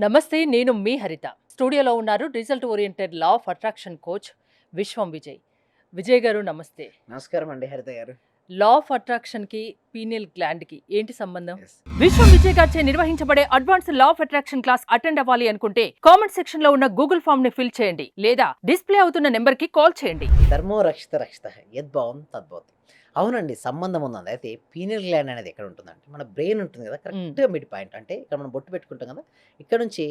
నమస్తే. నేను మీ హరిత. స్టూడియోలో ఉన్నారు result oriented law of attraction coach విశ్వం విజయ్. విజయ్ గారు నమస్తే. నమస్కారం అండి హరిత గారు. లా ఆఫ్ అట్రాక్షన్‌కి, పీనియల్ గ్లాండ్‌కి ఏంటి సంబంధం? ఎస్. విశ్వం విజయ్ గారిచే నిర్వహించబడే advanced law of attraction class attend అవ్వాలి అనుకుంటే కామెంట్ సెక్షన్‌లో ఉన్న గూగుల్ ఫామ్‌ని ఫిల్ చేయండి లేదా డిస్‌ప్లే అవుతున్న నంబర్‌కి కాల్ చేయండి. ధర్మో రక్షిత రక్షిత యద్భావం తద్భవతి. అవునండి, సంబంధం ఉందండి. అయితే పీనియల్ గ్లాండ్ అనేది ఎక్కడ ఉంటుందంటే మన బ్రెయిన్ ఉంటుంది కదా, కరెక్ట్గా మిడ్ పాయింట్. అంటే ఇక్కడ మనం బొట్టు పెట్టుకుంటాం కదా, ఇక్కడ నుంచి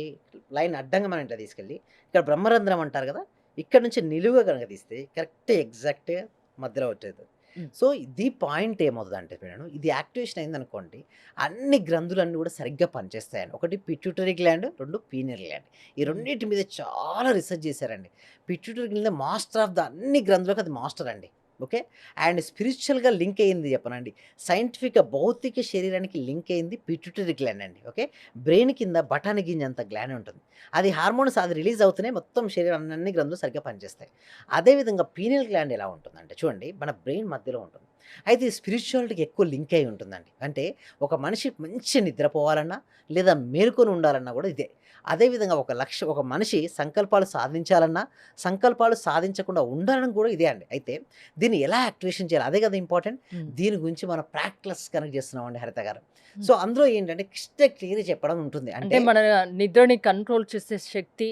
లైన్ అడ్డంగా మనం ఇట్లా తీసుకెళ్ళి ఇక్కడ బ్రహ్మరంధ్రం అంటారు కదా, ఇక్కడ నుంచి నిలువుగా కనుక తీస్తే కరెక్ట్ ఎగ్జాక్ట్గా మధ్యలో వచ్చేది. మ్. సో ఇది పాయింట్ ఏమవుతుంది అంటే మేడం, ఇది యాక్టివేషన్ అయిందనుకోండి, అన్ని గ్రంథులన్నీ కూడా సరిగ్గా పనిచేస్తాయండి. ఒకటి పిట్యూటరీ గ్లాండ్, రెండు పీనియల్ గ్లాండ్. ఈ రెండింటి మీద చాలా రీసెర్చ్ చేశారండి. Pituitary gland master of the అన్ని గ్రంథులకు అది మాస్టర్ అండి. ఓకే. అండ్ స్పిరిచువల్గా లింక్ అయ్యింది చెప్పనండి, సైంటిఫిక్గా భౌతిక శరీరానికి లింక్ అయింది పిట్యూటరీ గ్లాండ్ అండి. ఓకే. బ్రెయిన్ కింద బఠాని గింజంత గ్లాండ్ ఉంటుంది. అది హార్మోన్స్ అది రిలీజ్ అవుతూనే మొత్తం శరీరం అన్ని గ్రంథులు సరిగ్గా పనిచేస్తాయి. అదేవిధంగా పీనియల్ గ్లాండ్ ఎలా ఉంటుందంటే చూడండి, మన బ్రెయిన్ మధ్యలో ఉంటుంది. అయితే ఈ స్పిరిచువాలిటీకి ఎక్కువ లింక్ అయి ఉంటుందండి. అంటే ఒక మనిషి మంచి నిద్రపోవాలన్నా లేదా మేలుకొని ఉండాలన్నా కూడా ఇదే. అదేవిధంగా ఒక మనిషి సంకల్పాలు సాధించాలన్నా, సంకల్పాలు సాధించకుండా ఉండాలని కూడా ఇదే అండి. అయితే దీన్ని ఎలా యాక్టివేషన్ చేయాలి, అదే కదా ఇంపార్టెంట్. మ్. దీని గురించి మనం ప్రాక్టీస్ కనెక్ట్ చేస్తున్నామండి హరిత గారు. మ్. సో అందులో ఏంటంటే క్లియర్ చెప్పడం ఉంటుంది. అంటే అంటే మన నిద్రని కంట్రోల్ చేసే శక్తి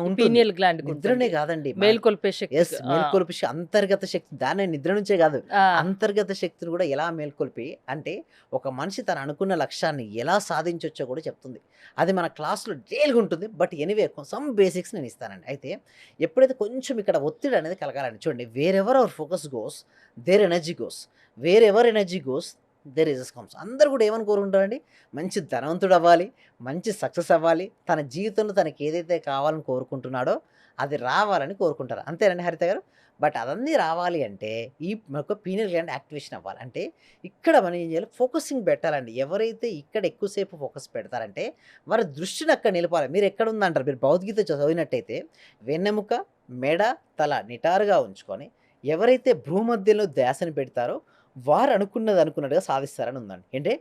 ఉంటుంది. పీనియల్ గ్లాండ్ నిద్రనే కాదండి, మేల్కొల్పే శక్తి. ఎస్, మేల్కొల్పి అంతర్గత శక్తి, దాన్ని నిద్ర నుంచే కాదు, ఆ, అంతర్గత శక్తిని కూడా ఎలా మేల్కొల్పి అంటే ఒక మనిషి తను అనుకున్న లక్ష్యాన్ని ఎలా సాధించవచ్చో కూడా చెప్తుంది. అది మన క్లాస్లో డీటెయిల్గా ఉంటుంది. బట్ ఎనీవే సమ్ బేసిక్స్ నేను ఇస్తానండి. అయితే ఎప్పుడైతే కొంచెం ఇక్కడ ఒత్తిడి అనేది కలగాలండి, చూడండి, wherever our focus goes there energy goes, wherever energy goes there results comes. అందరూ కూడా ఏమని కోరుకుంటారండి, మంచి ధనవంతుడు అవ్వాలి, మంచి సక్సెస్ అవ్వాలి, తన జీవితంలో తనకి ఏదైతే కావాలని కోరుకుంటున్నాడో అది రావాలని కోరుకుంటారు. అంతేనండి హరిత గారు. బట్ అదన్నీ రావాలి అంటే ఈ ఒక పీనియల్ గ్లాండ్ యాక్టివేషన్ అవ్వాలి. అంటే ఇక్కడ మనం ఏం చేయాలి, ఫోకసింగ్ పెట్టాలండి. ఎవరైతే ఇక్కడ ఎక్కువసేపు ఫోకస్ పెడతారంటే వారి దృష్టిని అక్కడ నిలపాలి. మీరు ఎక్కడ ఉందంటారు, మీరు భగవద్గీత చదివినట్టయితే వెన్నెముక, మెడ, తల నిటారుగా ఉంచుకొని ఎవరైతే భూమధ్యలో ధ్యాసని పెడతారో వారు అనుకున్నట్టుగా సాధిస్తారని ఉందండి. అంటే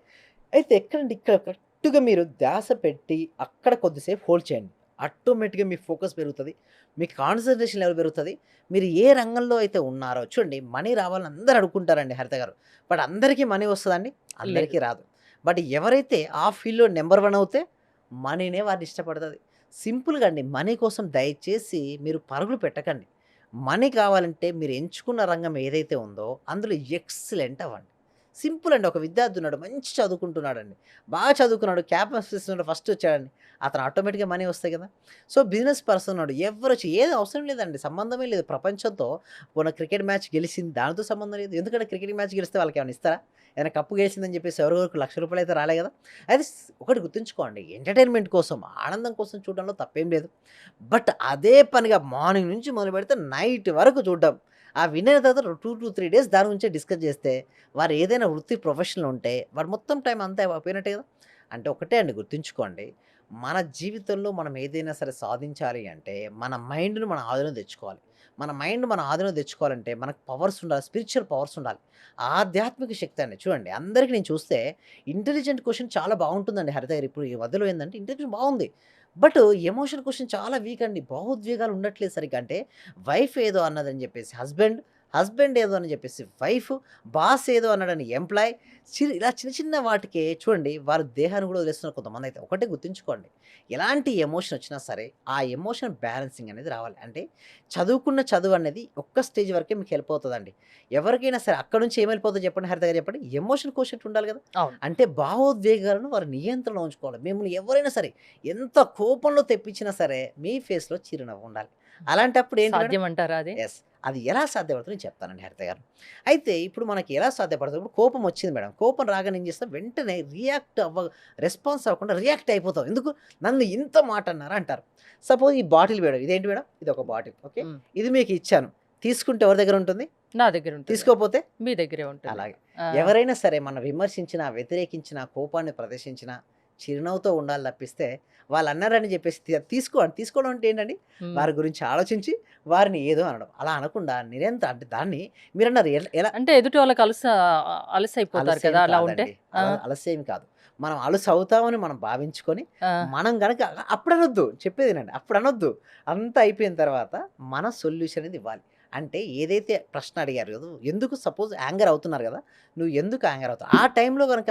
అయితే ఎక్కడండి, ఇక్కడ కరెక్ట్గా మీరు ధ్యాస పెట్టి అక్కడ కొద్దిసేపు హోల్డ్ చేయండి. ఆటోమేటిక్గా మీ ఫోకస్ పెరుగుతుంది, మీ కాన్సన్ట్రేషన్ లెవెల్ పెరుగుతుంది. మీరు ఏ రంగంలో అయితే ఉన్నారో చూడండి, మనీ రావాలని అందరూ అనుకుంటారండి హరిత గారు. బట్ అందరికీ మనీ వస్తుందండి, అందరికీ రాదు. బట్ ఎవరైతే ఆ ఫీల్డ్లో నెంబర్ వన్ అవుతే మనీనే వారిని ఇష్టపడుతుంది. సింపుల్గా అండి, మనీ కోసం దయచేసి మీరు పరుగులు పెట్టకండి. మనీ కావాలంటే మీరు ఎంచుకున్న రంగం ఏదైతే ఉందో అందులో ఎక్సలెంట్ అవ్వండి. సింపుల్ అండి. ఒక విద్యార్థి ఉన్నాడు, మంచి చదువుకుంటున్నాడండి, బాగా చదువుకున్నాడు, క్యాంపస్ ఫస్ట్ వచ్చాడండి, అతను ఆటోమేటిక్గా మనీ వస్తాయి కదా. సో బిజినెస్ పర్సన్ ఉన్నాడు, ఎవరు వచ్చి ఏది అవసరం లేదండి, సంబంధమే లేదు ప్రపంచంతో. పోన క్రికెట్ మ్యాచ్ గెలిచింది, దానితో సంబంధం లేదు. ఎందుకంటే క్రికెట్ మ్యాచ్ గెలిస్తే వాళ్ళకి ఏమైనా ఇస్తారా? ఏదైనా కప్పు గెలిచిందని చెప్పేసి ఎవరెవరికి ₹1,00,000 అయితే రాలే కదా. అయితే ఒకటి గుర్తుంచుకోండి, ఎంటర్టైన్మెంట్ కోసం, ఆనందం కోసం చూడడంలో తప్పేం లేదు. బట్ అదే పనిగా మార్నింగ్ నుంచి మొదలు పెడితే నైట్ వరకు చూడడం, ఆ విన్న తర్వాత 2 to 3 డేస్ దాని గురించే డిస్కస్ చేస్తే వారు ఏదైనా వృత్తి ప్రొఫెషనల్ ఉంటే వాడు మొత్తం టైం అంతా అయిపోయినట్టే కదా. అంటే ఒకటే అండి, గుర్తుంచుకోండి, మన జీవితంలో మనం ఏదైనా సరే సాధించాలి అంటే మన మైండ్ను మన ఆధీనం తెచ్చుకోవాలి. మన మైండ్ మన ఆధీనం తెచ్చుకోవాలంటే మనకు పవర్స్ ఉండాలి, స్పిరిచువల్ పవర్స్ ఉండాలి, ఆధ్యాత్మిక శక్తి అండి. చూడండి, అందరికీ నేను చూస్తే ఇంటెలిజెంట్ క్వశ్చన్ చాలా బాగుంటుందండి హరిత గారు. ఇప్పుడు ఈ మధ్యలో ఏంటంటే ఇంటెలిజెంట్ బాగుంది, బట్ ఎమోషన్ క్వశ్చన్ చాలా వీక్ అండి, భావోద్వేగాలు ఉండట్లేదు సరిగ్గా. అంటే వైఫ్ ఏదో అన్నదని చెప్పేసి హస్బెండ్ ఏదో అని చెప్పేసి వైఫ్, బాస్ ఏదో అన్నాడని ఎంప్లాయ్, ఇలా చిన్న చిన్న వాటికే చూడండి వారి దేహాన్ని కూడా వదిలేస్తున్నారు కొంతమంది. అయితే ఒకటే గుర్తుంచుకోండి, ఎలాంటి ఎమోషన్ వచ్చినా సరే ఆ ఎమోషన్ బ్యాలెన్సింగ్ అనేది రావాలి. అంటే చదువుకున్న చదువు అనేది ఒక్క స్టేజ్ వరకే మీకు హెల్ప్ అవుతుందండి. ఎవరికైనా సరే అక్కడ నుంచి ఏం వెళ్ళిపోతుందో చెప్పండి హరిత గారు, చెప్పండి. ఎమోషన్ కోషెంట్ ఉండాలి కదా. అవును. అంటే భావోద్వేగాలను వారి నియంత్రణలో ఉంచుకోవాలి. మిమ్మల్ని ఎవరైనా సరే ఎంత కోపంలో తెప్పించినా సరే మీ ఫేస్లో చిరునవ్వు ఉండాలి. అలాంటప్పుడు ఏంటి మేడం? సాధ్యం అంటారా అది? ఎస్. అది ఎలా సాధ్యపడుతుందో నేను చెప్తానండి హరిత గారు. అయితే ఇప్పుడు మనకి ఎలా సాధ్యపడుతుంది, ఇప్పుడు కోపం వచ్చింది మేడం, కోపం రాగానే ఏం చేస్తాం, వెంటనే రెస్పాన్స్ అవ్వకుండా రియాక్ట్ అయిపోతాం. ఎందుకు, నన్ను ఇంత మాట అన్నారా అంటారు. సపోజ్ ఈ బాటిల్ మేడం, ఇదేంటి మేడం, ఇది ఒక బాటిల్. ఓకే. మ్. ఇది మీకు ఇచ్చాను, తీసుకుంటే ఎవరి దగ్గర ఉంటుంది, నా దగ్గర ఉంటుంది. తీసుకోపోతే మీ దగ్గరే ఉంటుంది. అలాగే. ఆ, ఎవరైనా సరే మనం విమర్శించినా, వ్యతిరేకించినా, కోపాన్ని ప్రదర్శించినా చిరునవ్వుతో ఉండాలి తప్పిస్తే వాళ్ళు అన్నారని చెప్పేసి తీసుకోవడం అంటే ఏంటండి, మ్. వారి గురించి ఆలోచించి వారిని ఏదో అనడం. అలా అనకుండా నిరంతరం అంటే దాన్ని మీరన్నారు ఎలా అంటే ఎదుటి వాళ్ళకి అలసైపోతారు అలసేం కదా అలా ఉంటే. కాదండి. ఆ, అలసేం కాదు. మనం అలుసు అవుతామని మనం భావించుకొని ఆ! మనం గనక అప్పుడు అనొద్దు. చెప్పేదేనండి. అప్పుడు అనొద్దు. అంతా అయిపోయిన తర్వాత మన సొల్యూషన్ అనేది ఇవ్వాలి. అంటే ఏదైతే ప్రశ్న అడిగారు కదా! ఎందుకు సపోజ్ యాంగర్ అవుతున్నారు కదా! నువ్వు ఎందుకు యాంగర్ అవుతావు? ఆ టైంలో గనక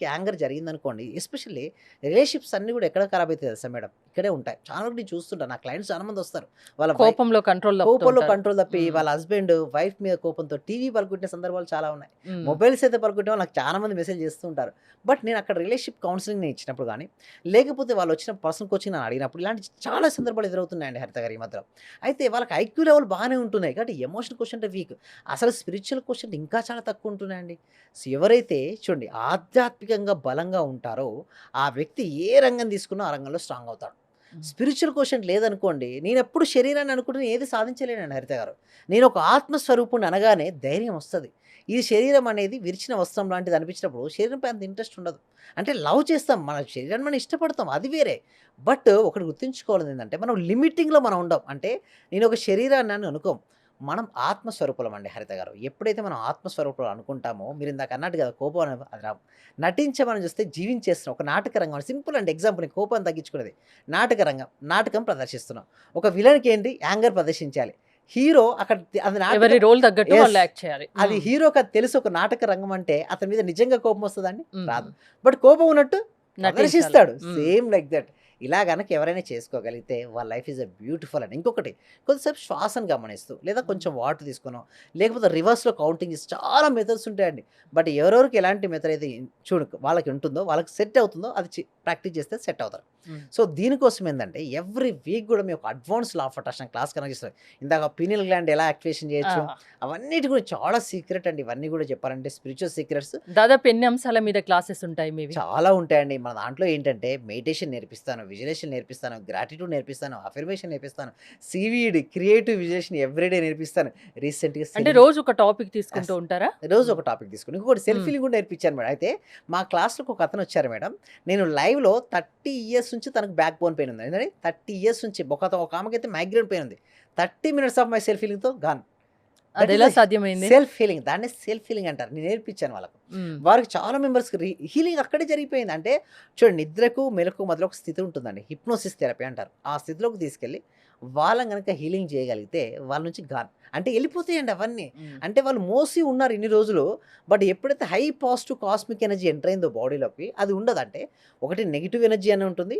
యాంగర్ జరిగిందనుకోండి, ఎస్పెషల్లీ రిలేషన్‌షిప్స్ అన్నీ కూడా ఎక్కడ ఖరాబ్ అయితాయి తెలుసా మేడం? ఇక్కడే ఉంటాయి. చాలా వరకు నేను చూస్తుంటాను. నా క్లయింట్స్ చాలా మంది వస్తారు. వాళ్ళ కోపంలో కంట్రోల్ తప్పుతూ కోపంలో ఉంటారు. కంట్రోల్ తప్పి హ్మ్. వాళ్ళ హస్బెండ్ వైఫ్ మీద కోపంతో టీవీ పలుకొట్టిన సందర్భాలు చాలా ఉన్నాయి. హ్మ్. మొబైల్స్ అయితే పలుకొట్టే వాళ్ళు నాకు చాలా మంది మెసేజ్ చేస్తూ ఉంటారు. బట్ నేను అక్కడ రిలేషన్‌షిప్ కౌన్సెలింగ్ నేను ఇచ్చినప్పుడు గానీ, లేకపోతే వాళ్ళు వచ్చిన పర్సనల్ కోచింగ్ నన్ను అడిగినప్పుడు ఇలాంటి చాలా సందర్భాలు ఎదురవుతున్నాయండి హరిత గారు ఈ మధ్యలో. అయితే వాళ్ళకి ఐక్యూ లెవెల్ బాగానే ఉంటున్నాయి. కాబట్టి ఎమోషనల్ క్వోషంట్ వీక్. అసలు స్పిరిచ్యువల్ క్వోషంట్ ఇంకా చాలా తక్కువ ఉంటున్నాయండి. సో, ఎవరైతే చూడండి ఆధ్యాత్మికంగా బలంగా ఉంటారో, ఆ వ్యక్తి ఏ రంగం తీసుకున్నా ఆ రంగంలో స్ట్రాంగ్ అవుతాడు. హ్మ్. స్పిరిచ్యువల్ క్వోషంట్ లేదనుకోండి, నేనెప్పుడు శరీరాన్ని అనుకుంటే ఏది సాధించలేనండి హరిత గారు. నేను ఒక ఆత్మస్వరూపుడిని అనగానే ధైర్యం వస్తది. ఈ శరీరం అనేది విరిచిన వస్త్రం లాంటిది అనిపించినప్పుడు శరీరంపై అంత ఇంట్రెస్ట్ ఉండదు. అంటే లవ్ చేస్తాం. మన శరీరాన్ని మనం ఇష్టపడతాం. అది వేరే. బట్ ఒకటి గుర్తుంచుకోవాల్సింది ఏందంటే, మనం లిమిటింగ్‌లో మనం ఉండం. అంటే నేను ఒక శరీరాన్ని అని అనుకోం. మనం ఆత్మస్వరూపులం అండి హరిత గారు. ఎప్పుడైతే మనం ఆత్మస్వరూపులం అనుకుంటామో, మీరిందాక అన్నట్టు కదా! కోపం అది రాదు. నటించమని చూస్తే జీవించేస్తున్నాం. ఒక నాటక రంగం సింపుల్ అండి ఎగ్జాంపుల్ నేను కోపాన్ని తగ్గించుకునేది. నాటక రంగం. నాటకం ప్రదర్శిస్తున్నాం. ఒక విలన్‌కి ఏంటి యాంగర్ ప్రదర్శించాలి. హీరో అక్కడ అది ఎవరి నాటకం. రోల్ తగ్గట్టు యెస్. వాళ్ళు యాక్ట్ చేయాలి. అది హ్మ్. హీరోకి అది తెలుసు ఒక నాటక రంగం అంటే అతని మీద నిజంగా కోపం వస్తదండి? హ్మ్. రాదు. బట్ కోపం ఉన్నట్టు నటించాలి. ప్రదర్శిస్తాడు. హ్మ్. Same like that. ఇలా గనక ఎవరైనా చేసుకోగలిగితే వాళ్ళ లైఫ్ ఈజ్ ఎ బ్యూటిఫుల్ అండి. ఇంకొకటి కొద్దిసేపు శ్వాసను గమనిస్తూ లేదా కొంచెం వాటర్ తీసుకొనో లేకపోతే రివర్స్‌లో కౌంటింగ్ చేసి చాలా మెథడ్స్ ఉంటాయండి. బట్ ఎవరెవరికి ఎలాంటి మెథడ్ అయితే చూడు వాళ్ళకి ఉంటుందో వాళ్ళకి సెట్ అవుతుందో అది ప్రాక్టీస్ చేస్తే సెట్ అవుతారు. హ్మ్. సో, దీనికోసం ఏందంటే ఎవ్రీ వీక్ గూడా మేము ఒక advance law of attraction class connect చేస్తాం. ఇందాక పీనియల్ గ్లాండ్ ఎలా యాక్టివేషన్ చేయొచ్చు ఆ! అవన్నిటి గురించి చాలా సీక్రెట్ అండి. ఇవన్నీ గూడా చెప్పాలంటే స్పిరిచ్యువల్ సీక్రెట్స్ దాదాపు ఎన్ని అంశాల మీద క్లాసెస్ ఉంటాయి మీవి? చాలా ఉంటాయండి. మన దాంట్లో ఏంటంటే మెడిటేషన్ నేర్పిస్తాను, విజువలైజేషన్ నేర్పిస్తాను, గ్రాటిట్యూడ్ నేర్పిస్తాను, అఫర్మేషన్ నేర్పిస్తాను, సీవీడ్, క్రియేటివ్ విజువలైజేషన్ ఎవ్రీడే నేర్పిస్తాను. రీసెంట్‌గా అంటే సెల్ఫ్ రోజు ఒక టాపిక్ తీసుకుంటూ యెస్. ఉంటారా? రోజు హ్మ్. ఒక టాపిక్ తీసుకొని ఇంకొకటి సెల్ఫ్ హ్మ్. హీలింగ్ కూడా నేర్పించాను మేడం. అయితే మా క్లాస్‌లోకి ఒక అతను వచ్చారు మేడం. నేను లైవ్‌లో 30 ఇయర్స్ నుంచి తనకు బ్యాక్ బోన్ పెయిన్ ఉంది. ఏంటండి 30 ఇయర్స్ నుంచి ఒక ఆమెకైతే మైగ్రేన్ పెయిన్ ఉంది. 30 మినిట్స్ ఆఫ్ మై సెల్ఫ్ హీలింగ్‌తో గాన్. దట్ ఈస్ అదెలా ద సాధ్యమైంది? Self healing. దాన్నే సెల్ఫ్ హీలింగ్ అంటారు. నేను నేర్పించాను వాళ్ళకు. హ్మ్. వారికి చాలా మెంబర్స్‌కి హీలింగ్ అక్కడే జరిగిపోయింది. అంటే చూడండి నిద్రకు, మెలకువ మధ్యలో ఒక స్థితి ఉంటుందండి. హిప్నోసిస్ థెరపీ అంటారు. ఆ స్థితిలోకి తీసుకెళ్ళి వాళ్ళని గనక హీలింగ్ చేయగలిగితే వాళ్ళ నుంచి గాన్. అంటే ఎళ్ళిపోతాయండి అవన్నీ. హ్మ్. అంటే వాళ్ళు మోసి ఉన్నారు ఇన్ని రోజులు. బట్ ఎప్పుడైతే high positive cosmic energy enter అయిందో బాడీలోకి అది ఉండదు. అంటే ఒకటి నెగెటివ్ ఎనర్జీ అని ఉంటుంది.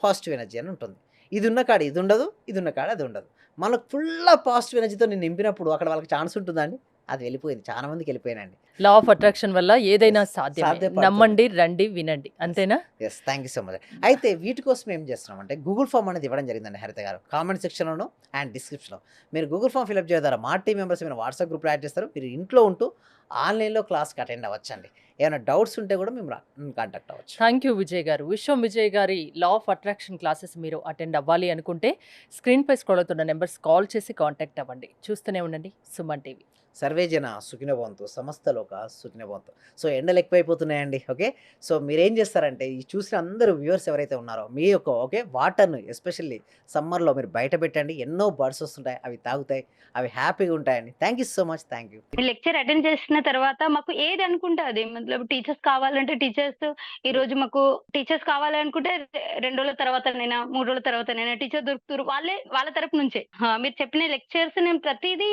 పాజిటివ్ ఎనర్జీ అని ఉంటుంది. ఇది ఉన్న కాడ ఇది ఉండదు. ఇది ఉన్న కాడ అది ఉండదు. మనకు ఫుల్ ఆఫ్ పాజిటివ్ ఎనర్జీతో నేను నింపినప్పుడు అక్కడ వాళ్ళకి ఛాన్స్ ఉంటుందా అండి? అది వెళ్ళిపోయింది. చాలా మందికి వెళ్ళిపోయానండి. లా ఆఫ్ అట్రాక్షన్ వల్ల ఏదైనా యెస్. సాధ్యమే. సాధ్యపడుతుంది. నమ్మండి, రండి, వినండి. యెస్. అంతేనా? Yes. Thank you so much. అయితే వీటి కోసం ఏం చేస్తున్నామంటే గూగుల్ ఫార్మ్ అనేది ఇవ్వడం జరిగిందండి హరిత గారు. కామెంట్ సెక్షన్‌లోను అండ్ డిస్క్రిప్షన్‌లో. మీరు గూగుల్ ఫార్మ్ ఫిలప్ చేయడం ద్వారా మా టీమ్ మెంబర్స్ ఏమైనా వాట్సాప్ గ్రూప్‌లో యాడ్ చేస్తారు. మీరు ఇంట్లో ఉంటూ ఆన్‌లైన్‌లో క్లాస్‌కి అటెండ్ అవ్వచ్చండి. ఏమైనా డౌట్స్ ఉంటే కూడా మేము కాంటాక్ట్ అవ్వచ్చు. థ్యాంక్ యూ విజయ్ గారు. విశ్వం విజయ్ గారి లా ఆఫ్ అట్రాక్షన్ క్లాసెస్ మీరు అటెండ్ అవ్వాలి అనుకుంటే స్క్రీన్‌పై స్క్రోల్ అవుతున్న నంబర్స్ కాల్ చేసి కాంటాక్ట్ అవ్వండి. చూస్తూనే ఉండండి సుమన్ టీవీ. సర్వే జన సుఖినో భవంతు. సమస్త లోక సుఖినో భవంతు. సో, ఎండలు ఎక్కువైపోతున్నాయండి. ఓకే. సో, మీరేం చేస్తారంటే ఈ చూసిన అందరూ వ్యూవర్స్ ఎవరైతే ఉన్నారో మీ యొక్క ఓకే వాటర్‌ని ఎస్పెషల్లీ సమ్మర్‌లో మీరు బయట పెట్టండి. ఎన్నో బర్డ్స్ వస్తుంటాయి. అవి తాగుతాయి. అవి హ్యాపీగా ఉంటాయండి. Thank you so much. Thank you. Lecture attend చేసిన తర్వాత మాకు ఏది అనుకుంటే అది మతలబ్ టీచర్స్ కావాలంటే టీచర్స్ ఈరోజు మాకు టీచర్స్ కావాలనుకుంటే 2 రోజుల తర్వాతనైనా, 3 రోజుల తర్వాతనైనా టీచర్ దొరుకుతుర్రు. వాళ్ళ తరపు నుంచే. మీరు చెప్పిన లెక్చర్స్ నేను ప్రతీదీ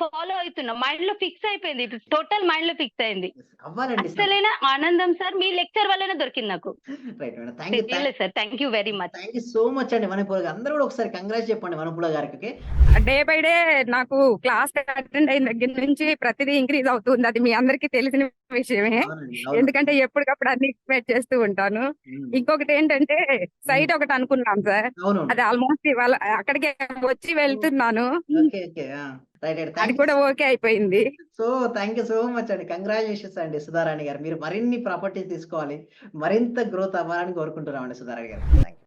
ఫాలో అవుతున్నా. మైండ్‌లో ఫిక్స్ అయిపోయింది. టోటల్ మైండ్‌లో ఫిక్స్ అయింది. అవ్వాలండి. అస్సలైన ఆనందం సార్ మీ లెక్చర్ వల్లనే దొరికింది నాకు. Right madam. Thank you. Really sir. Thank you very much. Thank you so much అండి వనపూల అందరూ కూడా ఒకసారి కంగ్రాట్స్ చెప్పండి వనపూల గారికి. ఓకే. డే బై డే నాకు క్లాస్ అటెండ్ అయిన దగ్గర నుంచి ప్రతిదీ ఇంక్రీజ్ అవుతుంది. అది మీ అందరికీ తెలిసిన విషయమే. అవునండి. అవును. ఎందుకంటే ఎప్పటికప్పుడు అన్ని ఎక్స్‌పెక్ట్ చేస్తూ ఉంటాను. హ్మ్. ఇంకొకటి ఏంటంటే సైట్ ఒకటి అనుకున్నాం సార్. అవును. అది ఆల్మోస్ట్ ఇవాళ అక్కడికే వచ్చి వెళ్తున్నాను. ఓకే. ఓకే. ఆ! రైట్. అది థాంక్ యూ. కూడా ఓకే అయిపోయింది. థాంక్ యూ సో మచ్ అండి. కంగ్రాచ్యులేషన్స్ అండి సుధారాణి గారు. మీరు మరిన్ని ప్రాపర్టీస్ తీసుకోవాలి. మరింత గ్రోత్ అవ్వాలని కోరుకుంటున్నామండి సుధారాణి గారు. Thank you.